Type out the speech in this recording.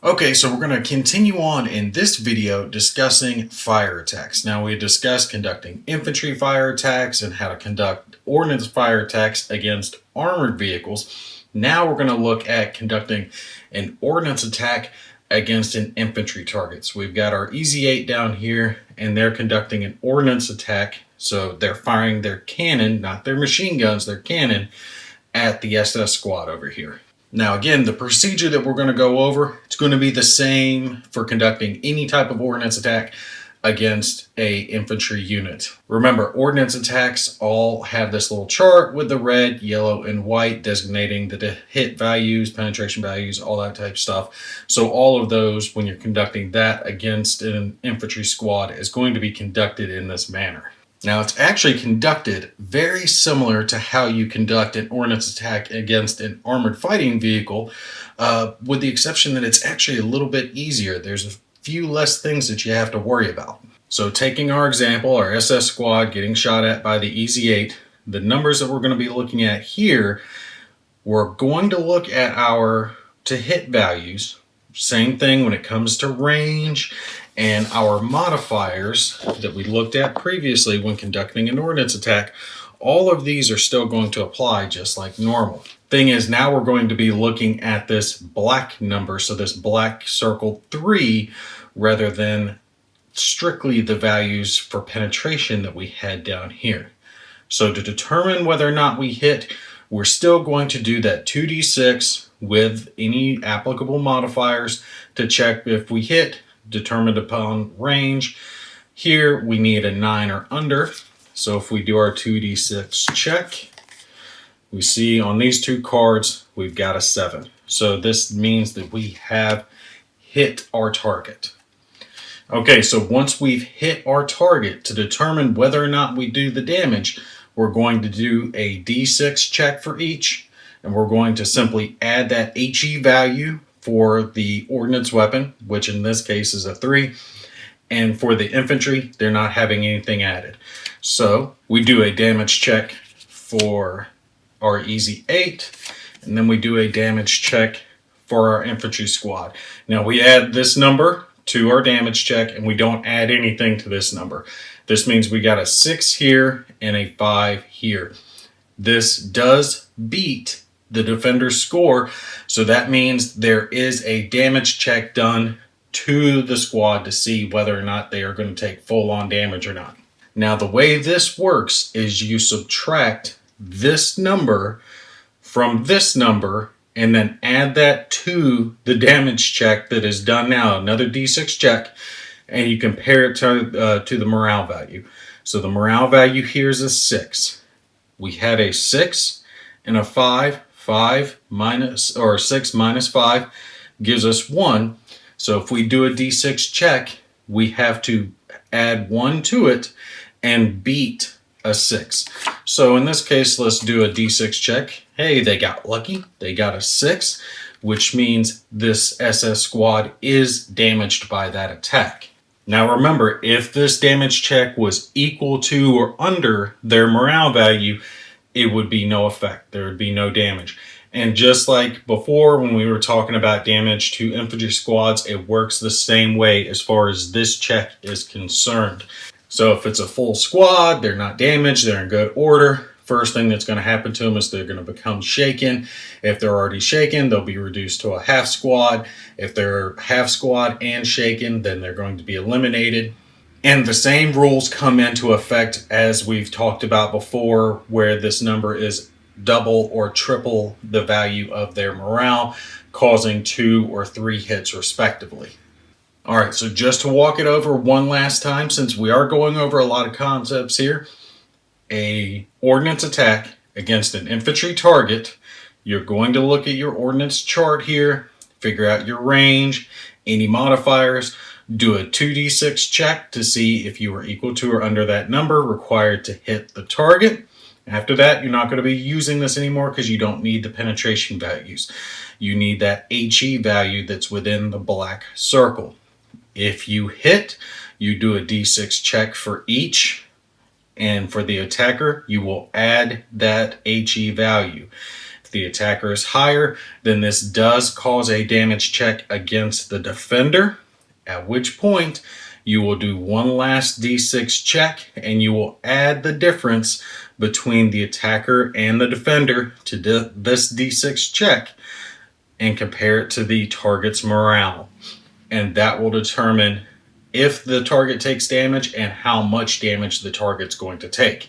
Okay, so we're going to continue on in this video discussing fire attacks. Now, we discussed conducting infantry fire attacks and how to conduct ordnance fire attacks against armored vehicles. Now we're going to look at conducting an ordnance attack against an infantry target. So we've got our EZ-8 down here, and they're conducting an ordnance attack. So they're firing their cannon, not their machine guns, their cannon, at the SS squad over here. Now again, the procedure that we're going to go over, it's going to be the same for conducting any type of ordnance attack against a infantry unit. Remember, ordnance attacks all have this little chart with the red, yellow, and white designating the hit values, penetration values, all that type of stuff. So all of those, when you're conducting that against an infantry squad, is going to be conducted in this manner. Now, it's actually conducted very similar to how you conduct an ordnance attack against an armored fighting vehicle, with the exception that it's actually a little bit easier. There's a few less things that you have to worry about. So taking our example, our SS squad getting shot at by the EZ-8, the numbers that we're going to be looking at here, we're going to look at our to hit values. Same thing when it comes to range and our modifiers that we looked at previously when conducting an ordnance attack. All of these are still going to apply just like normal. Thing is, now we're going to be looking at this black number, so this black circle 3, rather than strictly the values for penetration that we had down here. So to determine whether or not we hit, we're still going to do that 2d6 with any applicable modifiers to check if we hit, determined upon range. Here we need a 9 or under. So if we do our 2d6 check, we see on these two cards we've got a 7. So this means that we have hit our target. Okay, so once we've hit our target, to determine whether or not we do the damage, we're going to do a d6 check for each, and we're going to simply add that HE value for the ordnance weapon, which in this case is a 3. And for the infantry, they're not having anything added. So we do a damage check for our EZ-8, and then we do a damage check for our infantry squad. Now we add this number to our damage check, and we don't add anything to this number. This means we got a 6 here and a 5 here. This does beat the defender's score, so that means there is a damage check done to the squad to see whether or not they are going to take full-on damage or not. Now, the way this works is you subtract this number from this number and then add that to the damage check that is done now, another d6 check, and you compare it to the morale value. So the morale value here is a 6. We had a 6 and a 5. 6 minus 5 gives us 1. So if we do a d6 check, we have to add 1 to it and beat a 6. So in this case, let's do a d6 check. Hey, they got lucky. They got a 6, which means this SS squad is damaged by that attack. Now remember, if this damage check was equal to or under their morale value, it would be no effect. There would be no damage. And just like before when we were talking about damage to infantry squads, it works the same way as far as this check is concerned. So if it's a full squad, they're not damaged, they're in good order. First thing that's going to happen to them is they're going to become shaken. If they're already shaken, they'll be reduced to a half squad. If they're half squad and shaken, then they're going to be eliminated. And the same rules come into effect as we've talked about before, where this number is double or triple the value of their morale, causing 2 or 3 hits respectively. All right, so just to walk it over one last time, since we are going over a lot of concepts here, a ordnance attack against an infantry target, you're going to look at your ordnance chart here, figure out your range, any modifiers, do a 2d6 check to see if you are equal to or under that number required to hit the target. After that, you're not going to be using this anymore because you don't need the penetration values. You need that HE value that's within the black circle. If you hit, you do a d6 check for each, and for the attacker, you will add that HE value. If the attacker is higher, then this does cause a damage check against the defender, at which point you will do one last d6 check and you will add the difference between the attacker and the defender to this d6 check and compare it to the target's morale. And that will determine if the target takes damage and how much damage the target's going to take.